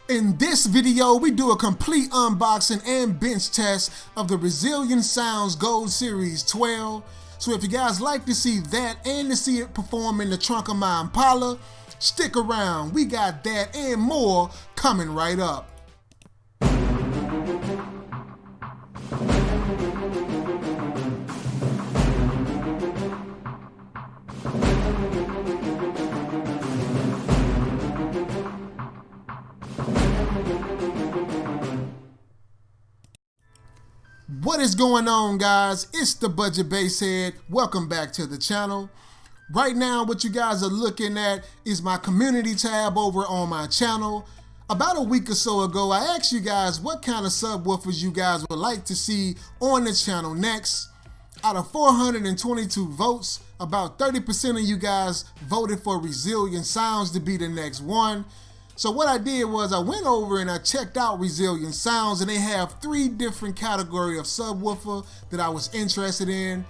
In this video, we do a complete unboxing and bench test of the Resilient Sounds Gold Series 12. So if you guys like to see that and to see it perform in the trunk of my Impala, stick around. We got that and more coming right up. What is going on, guys? It's the Budget Basshead. Welcome back to the channel. Right now, what you guys are looking at is my community tab over on my channel. About a week or so ago, I asked you guys what kind of subwoofers you guys would like to see on the channel next. Out of 422 votes, about 30% of you guys voted for Resilient Sounds to be the next one. So what I did was I went over and I checked out Resilient Sounds, and they have 3 different categories of subwoofer that I was interested in.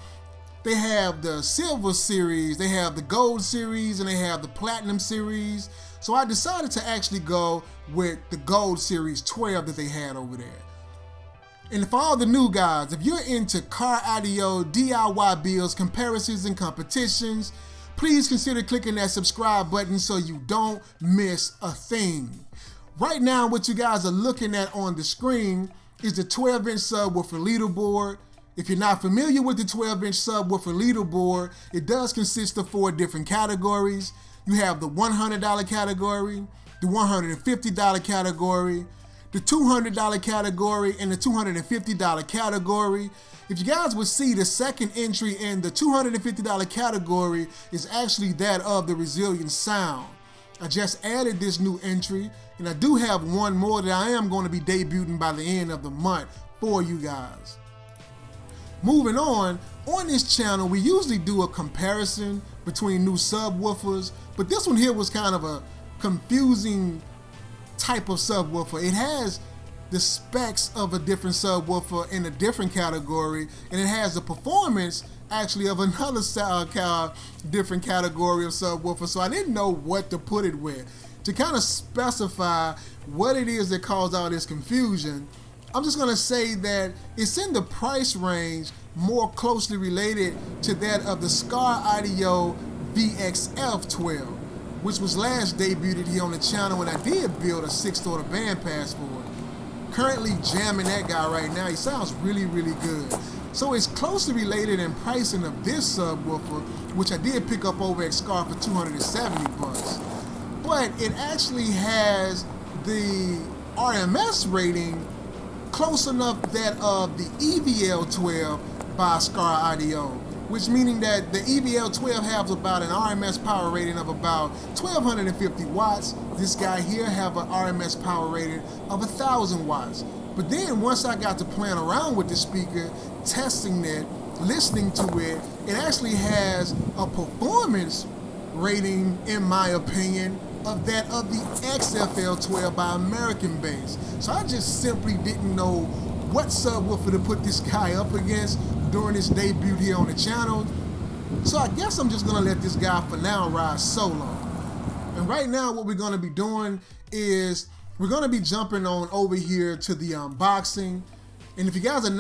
They have the Silver Series, they have the Gold Series, and they have the Platinum Series. So I decided to actually go with the Gold Series 12 that they had over there. And for all the new guys, if you're into car audio, DIY builds, comparisons, and competitions, please consider clicking that subscribe button so you don't miss a thing. Right now, what you guys are looking at on the screen is the 12-inch subwoofer leaderboard. If you're not familiar with the 12-inch subwoofer leaderboard, it does consist of 4 different categories. You have the $100 category, the $150 category, the $200 category, and the $250 category. If you guys would see, the second entry in the $250 category is actually that of the Resilient Sound. I just added this new entry, and I do have one more that I am going to be debuting by the end of the month for you guys. Moving on this channel, we usually do a comparison between new subwoofers, but this one here was kind of a confusing type of subwoofer. It has the specs of a different subwoofer in a different category, and it has the performance actually of another different category of subwoofer, so I didn't know what to put it with. To kind of specify what it is that caused all this confusion, I'm just going to say that it's in the price range more closely related to that of the Skar Audio VXF12, which was last debuted here on the channel, and I did build a 6-order bandpass for it. Currently jamming that guy right now. He sounds really, really good. So it's closely related in pricing of this subwoofer, which I did pick up over at Skar for 270 bucks. But it actually has the RMS rating close enough that of the EVL12 by Skar Audio, which meaning that the EVL12 has about an RMS power rating of about 1250 watts. This guy here have an RMS power rating of 1000 watts. But then once I got to playing around with the speaker, testing it, listening to it, it actually has a performance rating, in my opinion, of that of the XFL12 by American Bass. So I just simply didn't know what subwoofer to put this guy up against during his debut here on the channel. So I guess I'm just gonna let this guy for now ride solo. And right now what we're gonna be doing is we're gonna be jumping on over here to the unboxing. And if you guys are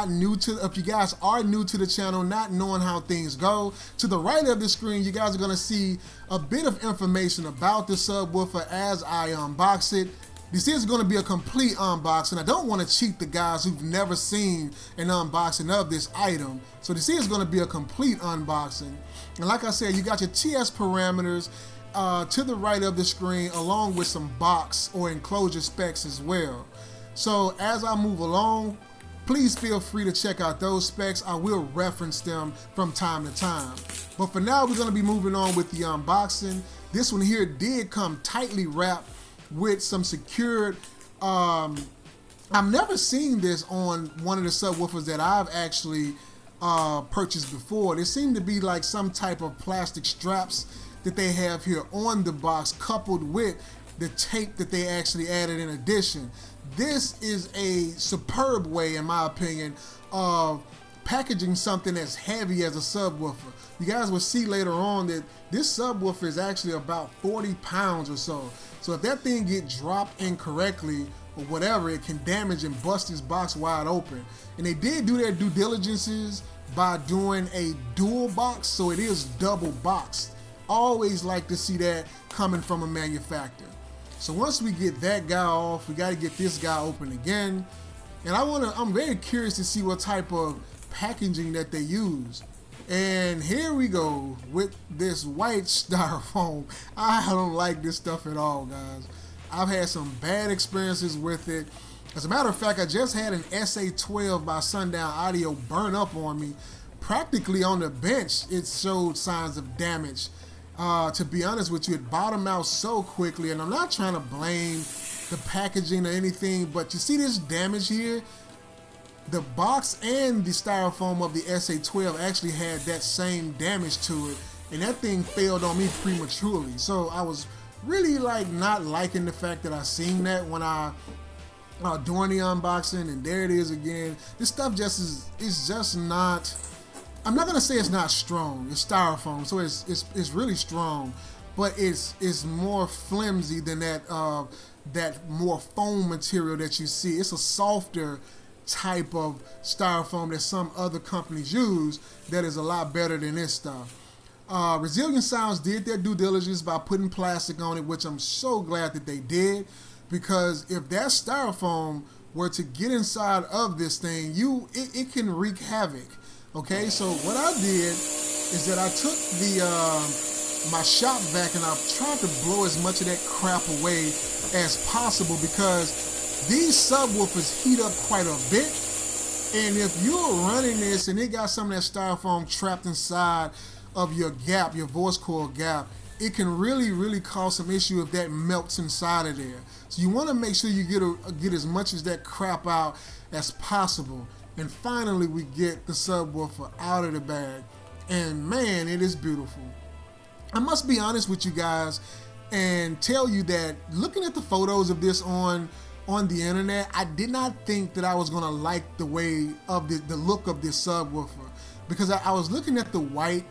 new to the channel, not knowing how things go, to the right of the screen, you guys are gonna see a bit of information about the subwoofer as I unbox it. This is going to be a complete unboxing. I don't want to cheat the guys who've never seen an unboxing of this item. So this is going to be a complete unboxing. And like I said, you got your TS parameters to the right of the screen, along with some box or enclosure specs as well. So as I move along, please feel free to check out those specs. I will reference them from time to time. But for now, we're going to be moving on with the unboxing. This one here did come tightly wrapped with some secured, I've never seen this on one of the subwoofers that I've actually purchased before. There seemed to be like some type of plastic straps that they have here on the box, coupled with the tape that they actually added in addition. This is a superb way, in my opinion, of packaging something as heavy as a subwoofer. You guys will see later on that this subwoofer is actually about 40 pounds or so. So So if that thing get dropped incorrectly or whatever, it can damage and bust this box wide open. And they did do their due diligences by doing a dual box, so it is double boxed. Always like to see that coming from a manufacturer. So once we get that guy off, we got to get this guy open again. And I'm very curious to see what type of packaging that they use. And here we go with this white styrofoam. I don't like this stuff at all, guys. I've had some bad experiences with it. As a matter of fact, I just had an SA12 by Sundown Audio burn up on me. Practically on the bench, it showed signs of damage. To be honest with you, it bottomed out so quickly, and I'm not trying to blame the packaging or anything, but you see this damage here? The box and the styrofoam of the SA12 actually had that same damage to it, and that thing failed on me prematurely. So I was really not liking the fact that I seen that when I during the unboxing, and there it is again. This stuff is just not. I'm not gonna say it's not strong. It's styrofoam, so it's really strong, but it's more flimsy than that more foam material that you see. It's a softer type of styrofoam that some other companies use that is a lot better than this stuff. Resilient Sounds did their due diligence by putting plastic on it, which I'm so glad that they did, because if that styrofoam were to get inside of this thing, it can wreak havoc. Okay, so what I did is that I took my shop vac and I tried to blow as much of that crap away as possible, because these subwoofers heat up quite a bit, and if you're running this and it got some of that styrofoam trapped inside of your gap, your voice coil gap, it can really cause some issue if that melts inside of there. So you want to make sure you get as much of that crap out as possible. And finally we get the subwoofer out of the bag, and man, it is beautiful. I must be honest with you guys and tell you that looking at the photos of this on the internet, I did not think that I was gonna like the way of the look of this subwoofer, because I was looking at the white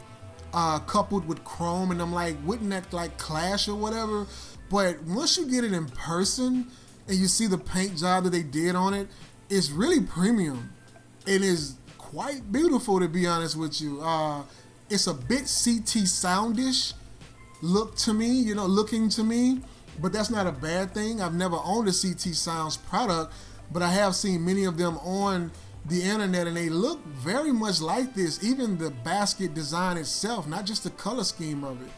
coupled with chrome, and I'm like, wouldn't that clash or whatever? But once you get it in person and you see the paint job that they did on it, it's really premium. It is quite beautiful, to be honest with you. It's a bit CT soundish looking to me, but that's not a bad thing. I've never owned a CT Sounds product, but I have seen many of them on the internet, and they look very much like this. Even the basket design itself, not just the color scheme of it.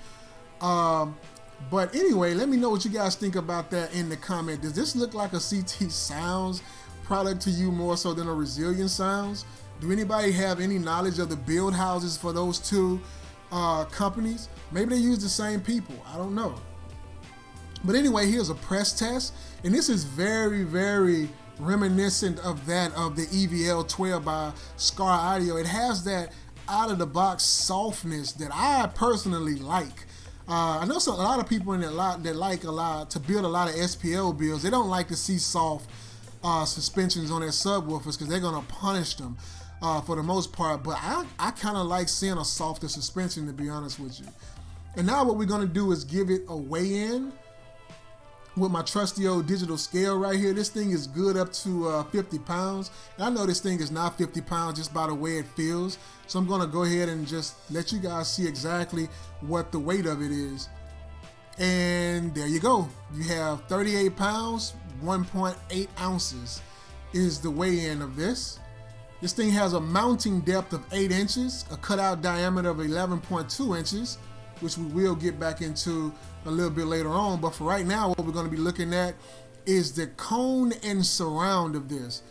But anyway, let me know what you guys think about that in the comment. Does this look like a CT Sounds product to you more so than a Resilient Sounds? Do anybody have any knowledge of the build houses for those two companies? Maybe they use the same people, I don't know. But anyway, here's a press test, and this is very reminiscent of that of the EVL 12 by Skar Audio. It has that out of the box softness that I personally like. I know a lot of people in that like to build a lot of SPL builds. They don't like to see soft suspensions on their subwoofers because they're gonna punish them for the most part. But I kind of like seeing a softer suspension, to be honest with you. And now what we're gonna do is give it a weigh-in with my trusty old digital scale right here. This thing is good up to 50 pounds. And I know this thing is not 50 pounds just by the way it feels. So I'm gonna go ahead and just let you guys see exactly what the weight of it is. And there you go. You have 38 pounds, 1.8 ounces is the weigh-in of this. This thing has a mounting depth of 8 inches, a cutout diameter of 11.2 inches, which we will get back into a little bit later on. But for right now, what we're going to be looking at is the cone and surround of this.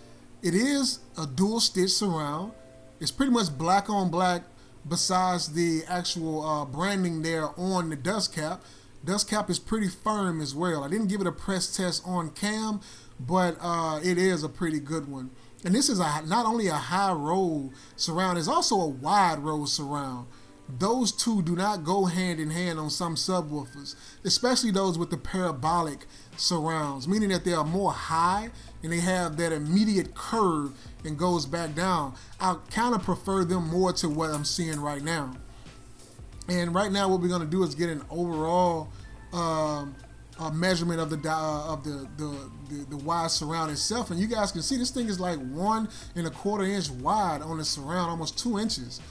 It is a dual stitch surround. It's pretty much black on black besides the actual branding there on the dust cap. Dust cap is pretty firm as well. I didn't give it a press test on cam, but it is a pretty good one. And this is not only a high roll surround, it's also a wide roll surround. Those two do not go hand in hand on some subwoofers, especially those with the parabolic surrounds, meaning that they are more high and they have that immediate curve and goes back down. I kind of prefer them more to what I'm seeing right now. And right now what we're going to do is get an overall measurement of the wide surround itself, and you guys can see this thing is like 1¼ inch wide on the surround, almost 2 inches,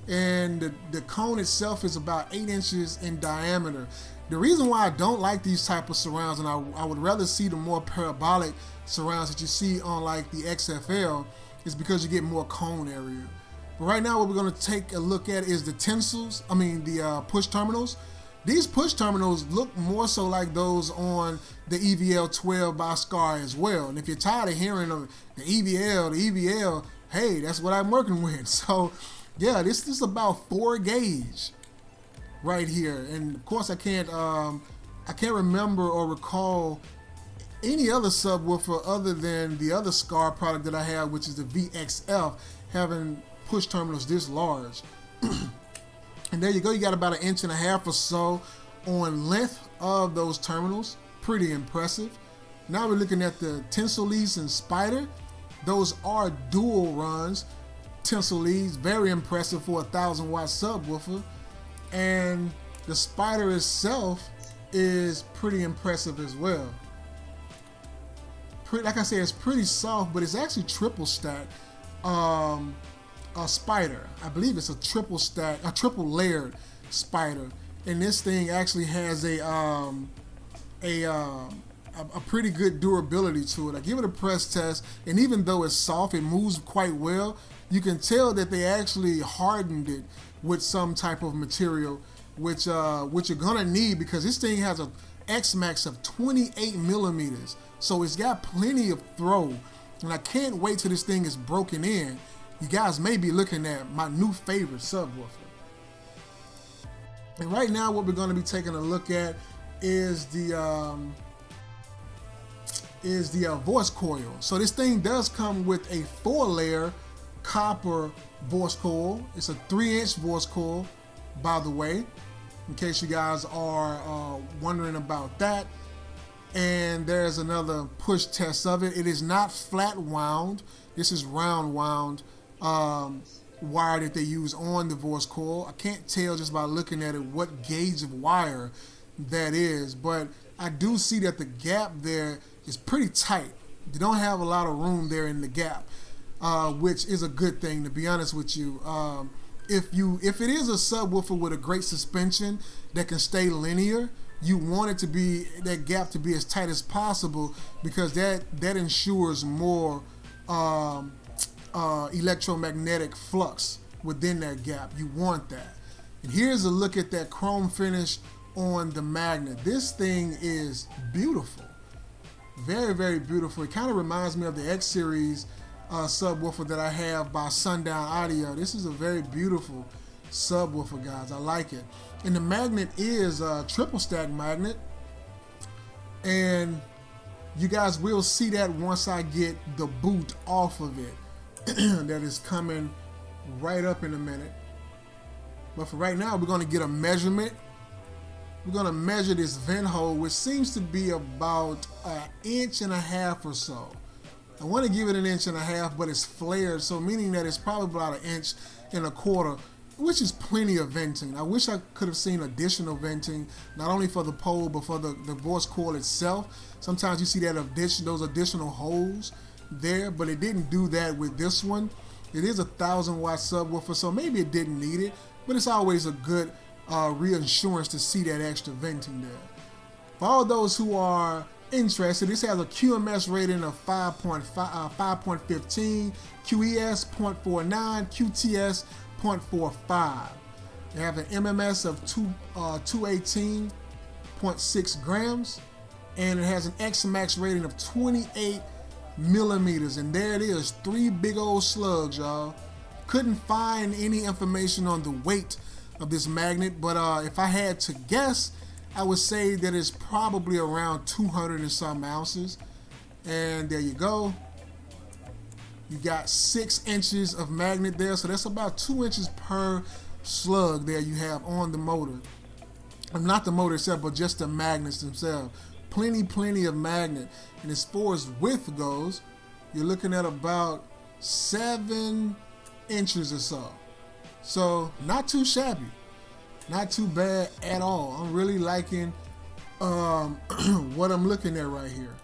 and the cone itself is about 8 inches in diameter. The reason why I don't like these type of surrounds, and I would rather see the more parabolic surrounds that you see on like the XFL, is because you get more cone area. But right now what we're going to take a look at is the the push terminals. These push terminals look more so like those on the EVL 12 by Skar as well. And if you're tired of hearing of the EVL, hey, that's what I'm working with. So yeah, this is about 4 gauge right here. And of course I can't remember or recall any other subwoofer other than the other Skar product that I have, which is the VXF, having push terminals this large. And there you go, you got about 1.5 inches or so on length of those terminals. Pretty impressive. Now we're looking at the tensile leads and spider. Those are dual runs tensile leads, very impressive for a 1,000-watt subwoofer. And the spider itself is pretty impressive as well. Like I said, it's pretty soft, but it's actually triple stack. A spider. I believe it's a triple layered spider, and this thing actually has a pretty good durability to it. I give it a press test, and even though it's soft, it moves quite well. You can tell that they actually hardened it with some type of material, which you're gonna need, because this thing has a X-Max of 28 millimeters, so it's got plenty of throw, and I can't wait till this thing is broken in. You guys may be looking at my new favorite subwoofer. And right now what we're going to be taking a look at is the voice coil. So this thing does come with a 4-layer copper voice coil. It's a 3-inch voice coil, by the way, in case you guys are wondering about that. And there's another push test of it. It is not flat wound. This is round wound wire that they use on the voice coil. I can't tell just by looking at it what gauge of wire that is, but I do see that the gap there is pretty tight. You don't have a lot of room there in the gap, which is a good thing, to be honest with you. If it is a subwoofer with a great suspension that can stay linear, you want it to be, that gap to be as tight as possible, because that ensures more electromagnetic flux within that gap. You want that. And here's a look at that chrome finish on the magnet. This thing is beautiful. Very, very beautiful. It kind of reminds me of the X series subwoofer that I have by Sundown Audio. This is a very beautiful subwoofer, guys. I like it. And the magnet is a triple stack magnet, and you guys will see that once I get the boot off of it. That is coming right up in a minute. But for right now, we're going to get a measurement. We're going to measure this vent hole, which seems to be about 1.5 inches or so. I want to give it 1.5 inches, but it's flared, so meaning that it's probably about 1.25 inches, which is plenty of venting. I wish I could have seen additional venting, not only for the pole, but for the voice coil itself. Sometimes you see that those additional holes there, but it didn't do that with this one. It is a 1,000-watt subwoofer, so maybe it didn't need it, but it's always a good reassurance to see that extra venting there. For all those who are interested, this has a QMS rating of 5.15, QES 0.49, QTS 0.45. They have an MMS of 218.6 grams, and it has an X-Max rating of 28 millimeters, and there it is, 3 big old slugs, y'all. Couldn't find any information on the weight of this magnet, but if I had to guess, I would say that it's probably around 200 and some ounces. And there you go. You got 6 inches of magnet there, so that's about 2 inches per slug there you have on the motor. Not the motor itself, but just the magnets themselves. Plenty of magnet. And as far as width goes, you're looking at about 7 inches or so. So not too shabby, not too bad at all. I'm really liking what I'm looking at right here.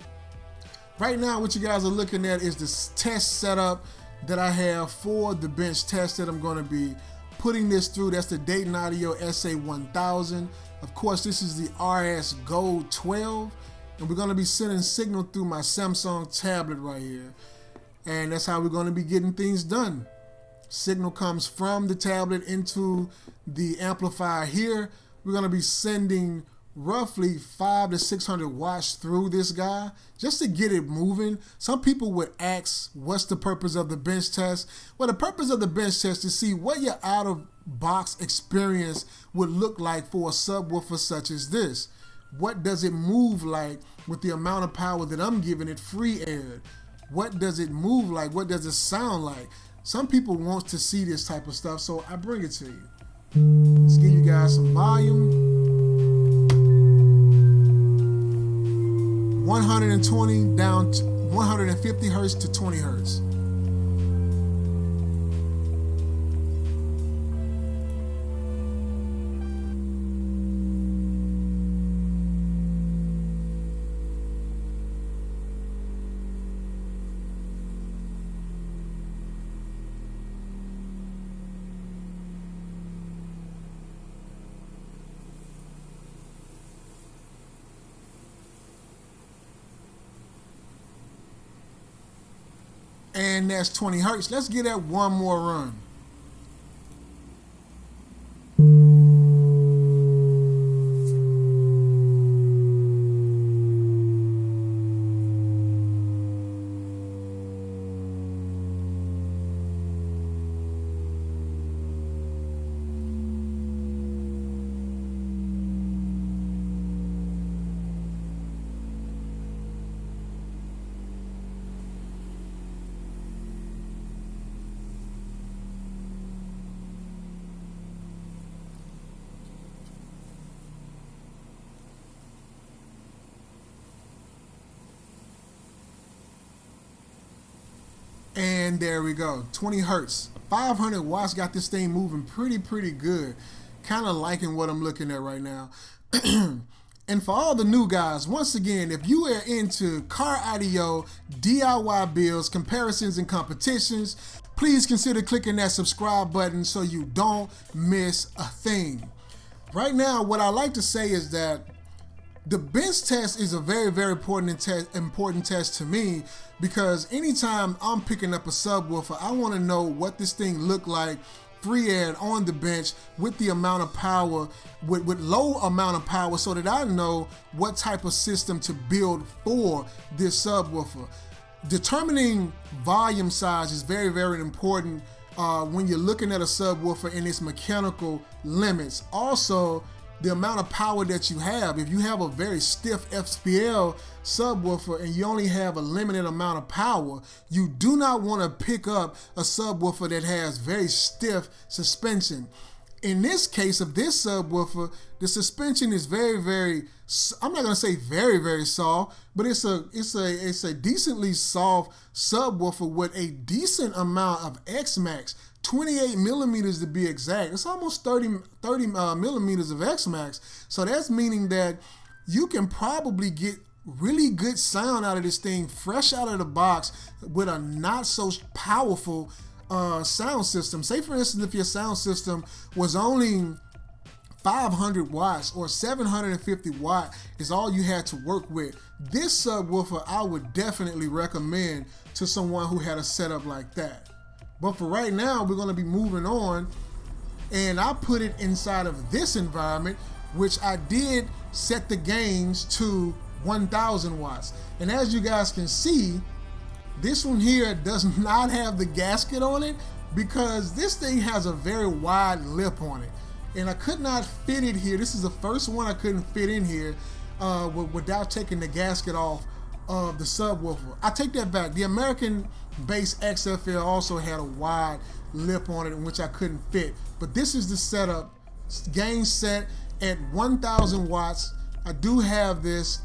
Right now, what you guys are looking at is this test setup that I have for the bench test that I'm going to be putting this through. That's the Dayton Audio SA1000. Of course, this is the RS Gold 12, and we're going to be sending signal through my Samsung tablet right here. And that's how we're going to be getting things done. Signal comes from the tablet into the amplifier here. We're going to be sending roughly 500 to 600 watts through this guy just to get it moving. Some people would ask, what's the purpose of the bench test? Well, the purpose of the bench test is to see what your out-of-box experience would look like for a subwoofer such as this. What does it move like with the amount of power that I'm giving it free aired? What does it move like? What does it sound like? Some people want to see this type of stuff, so I bring it to you. Let's give you guys some volume. 120 down to 150 hertz to 20 hertz. And that's 20 hertz. Let's get that one more run. And there we go, 20 hertz. 500 watts got this thing moving pretty good. Kind of liking what I'm looking at right now. And for all the new guys, once again, if you are into car audio, DIY builds, comparisons, and competitions, please consider clicking that subscribe button so you don't miss a thing. Right now, what I like to say is that the bench test is a very important test to me, because anytime I'm picking up a subwoofer, I want to know what this thing look like free aired on the bench with the amount of power, with low amount of power, so that I know what type of system to build for this subwoofer. Determining volume size is very important when you're looking at a subwoofer and its mechanical limits. Also, the amount of power that you have. If you have a very stiff Spl subwoofer and you only have a limited amount of power, you do not want to pick up a subwoofer that has very stiff suspension. In this case of this subwoofer, the suspension is very, I'm not going to say very soft, but it's a decently soft subwoofer with a decent amount of X-Max. 28 millimeters to be exact. It's almost 30 millimeters of X-Max. So that's meaning that you can probably get really good sound out of this thing fresh out of the box with a not so powerful sound system. Say for instance, if your sound system was only 500 watts or 750 watt is all you had to work with, this subwoofer I would definitely recommend to someone who had a setup like that. But for right now, we're going to be moving on, and I put it inside of this environment, which I did set the gains to 1000 watts. And as you guys can see, this one here does not have the gasket on it because this thing has a very wide lip on it. And I could not fit it here. This is the first one I couldn't fit in here without taking the gasket off of the subwoofer. I take that back. The American Bass XFL also had a wide lip on it in which I couldn't fit. But this is the setup, gain set at 1000 watts. I do have this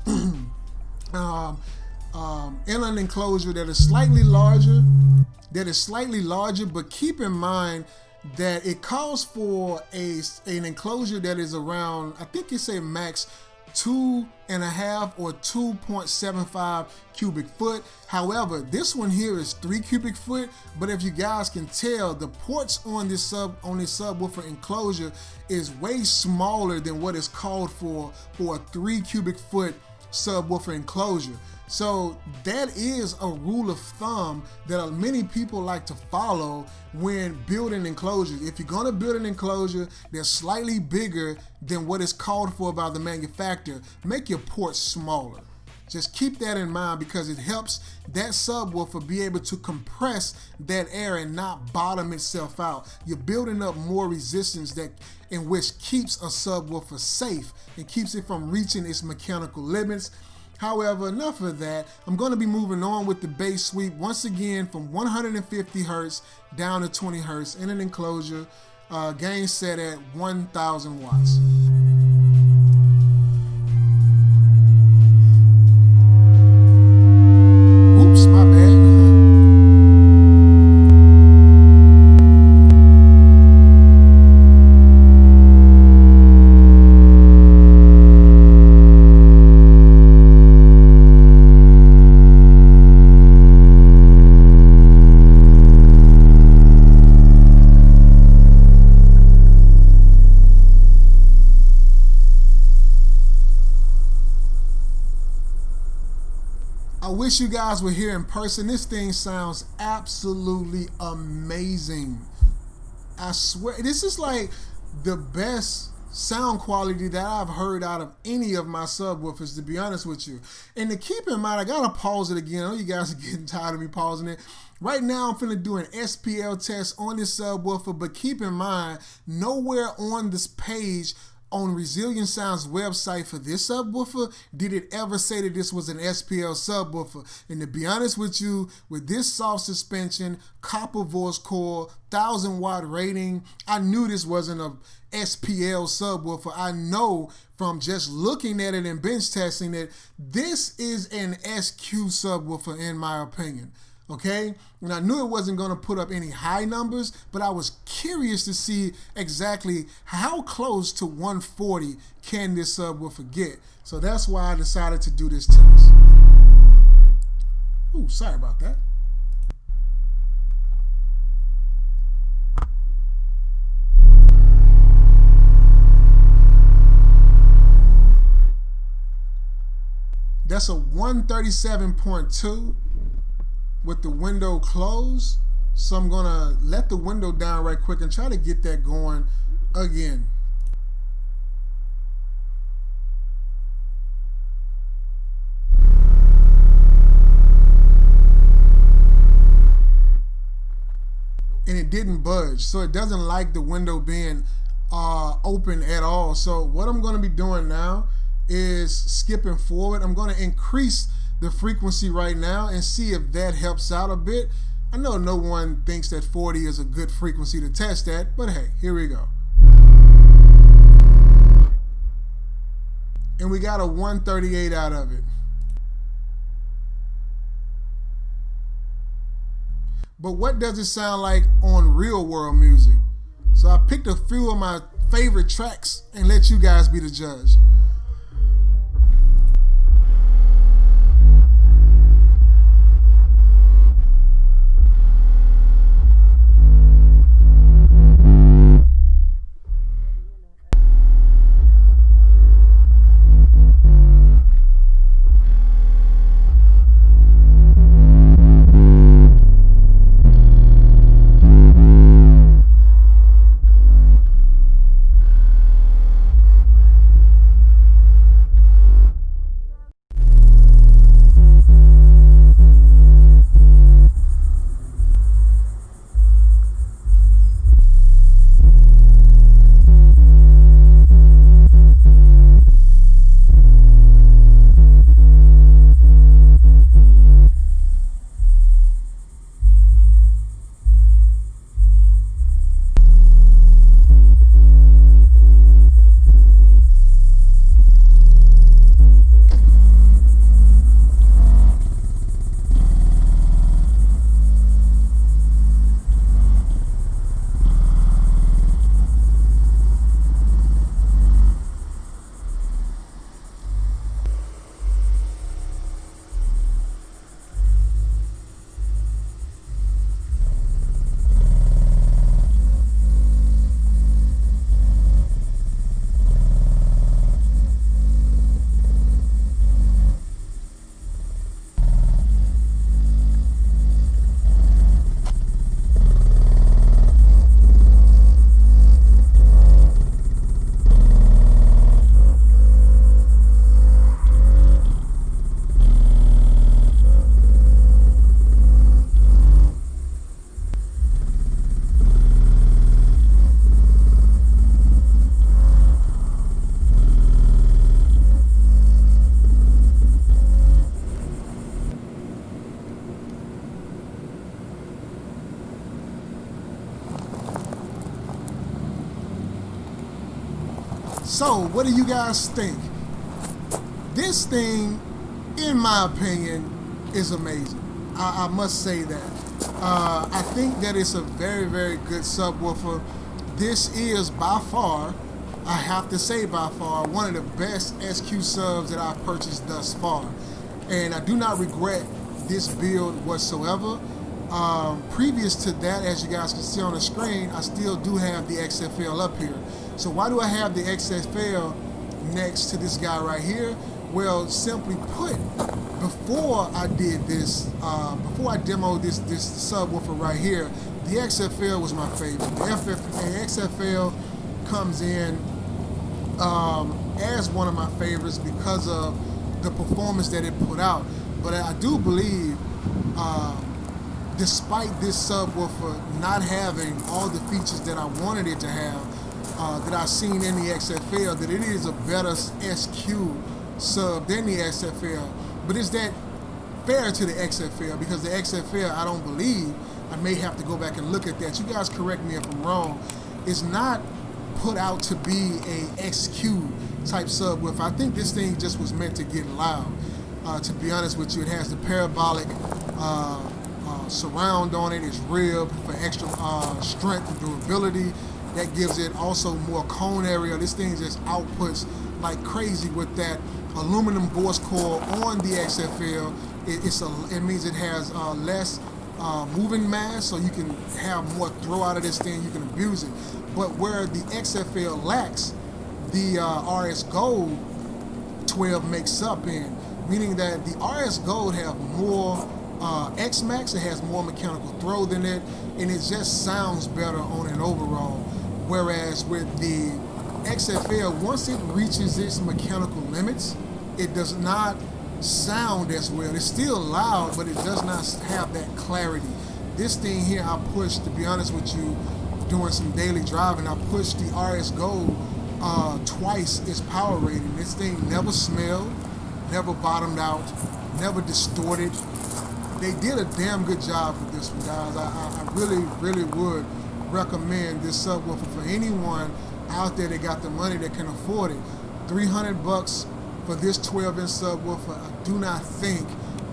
inline enclosure that is slightly larger. But keep in mind that it calls for an enclosure that is around, I think it's a max 2.5 or 2.75 cubic foot. However, this one here is 3 cubic foot, but if you guys can tell, the ports on this subwoofer enclosure is way smaller than what is called for a 3 cubic foot subwoofer enclosure. So that is a rule of thumb that many people like to follow when building enclosures. If you're gonna build an enclosure that's slightly bigger than what is called for by the manufacturer, make your ports smaller. Just keep that in mind because it helps that subwoofer be able to compress that air and not bottom itself out. You're building up more resistance in which keeps a subwoofer safe and keeps it from reaching its mechanical limits. However, enough of that. I'm going to be moving on with the bass sweep once again from 150 Hertz down to 20 Hertz in an enclosure, gain set at 1000 watts. Oops, my bad. I wish you guys were here in person. This thing sounds absolutely amazing. I swear, this is like the best sound quality that I've heard out of any of my subwoofers, to be honest with you. And to keep in mind, I gotta pause it again. I know you guys are getting tired of me pausing it. Right now, I'm finna do an Spl test on this subwoofer, but keep in mind, nowhere on this page on Resilient Sound's website for this subwoofer did it ever say that this was an Spl subwoofer. And to be honest with you, with this soft suspension, copper voice coil, 1000-watt rating, I knew this wasn't a Spl subwoofer. I know from just looking at it and bench testing it, this is an SQ subwoofer in my opinion. Okay, and I knew it wasn't going to put up any high numbers, but I was curious to see exactly how close to 140 can this subwoofer get. So that's why I decided to do this test. Ooh, sorry about that. That's a 137.2. with the window closed. So I'm gonna let the window down right quick and try to get that going again. And it didn't budge, so it doesn't like the window being open at all. So what I'm gonna be doing now is skipping forward. I'm gonna increase the frequency right now and see if that helps out a bit. I know no one thinks that 40 is a good frequency to test at, but hey, here we go. And we got a 138 out of it. But what does it sound like on real world music? So I picked a few of my favorite tracks and let you guys be the judge. So, what do you guys think? This thing, in my opinion, is amazing. I must say that. I think that it's a very, very good subwoofer. This is by far, I have to say by far, one of the best SQ subs that I've purchased thus far. And I do not regret this build whatsoever. Previous to that, as you guys can see on the screen, I still do have the XFL up here. So why do I have the XFL next to this guy right here? Well, simply put, before I did this, before I demoed this subwoofer right here, the XFL was my favorite. The XFL comes in as one of my favorites because of the performance that it put out. But I do believe, despite this subwoofer not having all the features that I wanted it to have, that I've seen in the XFL, that it is a better SQ sub than the XFL. But is that fair to the XFL? Because the XFL, I don't believe, I may have to go back and look at that. You guys correct me if I'm wrong. It's not put out to be a XQ type subwoofer. I think this thing just was meant to get loud. To be honest with you, it has the parabolic surround on it. It's ribbed for extra strength and durability. That gives it also more cone area. This thing just outputs like crazy with that aluminum voice coil on the XFL. It means it has less moving mass, so you can have more throw out of this thing. You can abuse it. But where the XFL lacks, the RS Gold 12 makes up in, meaning that the RS Gold have more X-Max, it has more mechanical throw than it, and it just sounds better on an overall. Whereas with the XFL, once it reaches its mechanical limits, it does not sound as well. It's still loud, but it does not have that clarity. This thing here, I pushed, to be honest with you, doing some daily driving, I pushed the RS Gold twice its power rating. This thing never smelled, never bottomed out, never distorted. They did a damn good job with this one, guys. I really, really would recommend this subwoofer for anyone out there that got the money that can afford it. $300 for this 12-inch subwoofer. I do not think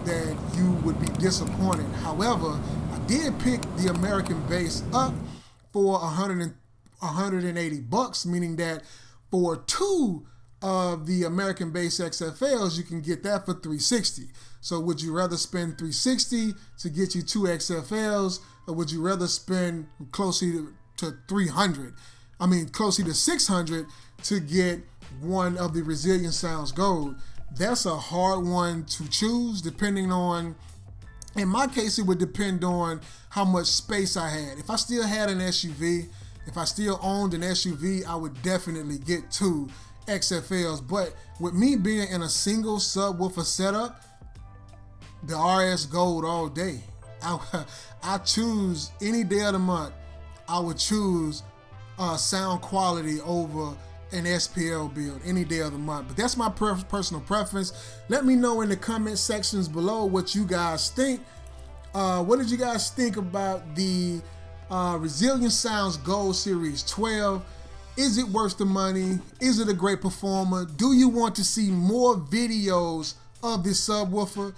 that you would be disappointed. However, I did pick the American base up for $180, meaning that for two of the American base XFLs, you can get that for $360. So would you rather spend $360 to get you two XFLs, or would you rather spend closer to $300? I mean, closer to $600 to get one of the Resilient Sounds Gold? That's a hard one to choose, depending on, in my case, it would depend on how much space I had. If I still had an SUV, if I still owned an SUV, I would definitely get two XFLs. But with me being in a single subwoofer setup, the RS Gold all day. I choose any day of the month. I would choose sound quality over an SPL build any day of the month. But that's my personal preference. Let me know in the comment sections below what you guys think. What did you guys think about the Resilient Sounds Gold Series 12? Is it worth the money? Is it a great performer? Do you want to see more videos of this subwoofer?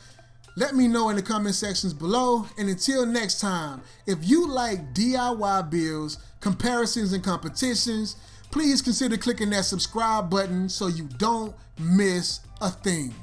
Let me know in the comment sections below. And until next time, if you like DIY builds, comparisons, and competitions, please consider clicking that subscribe button so you don't miss a thing.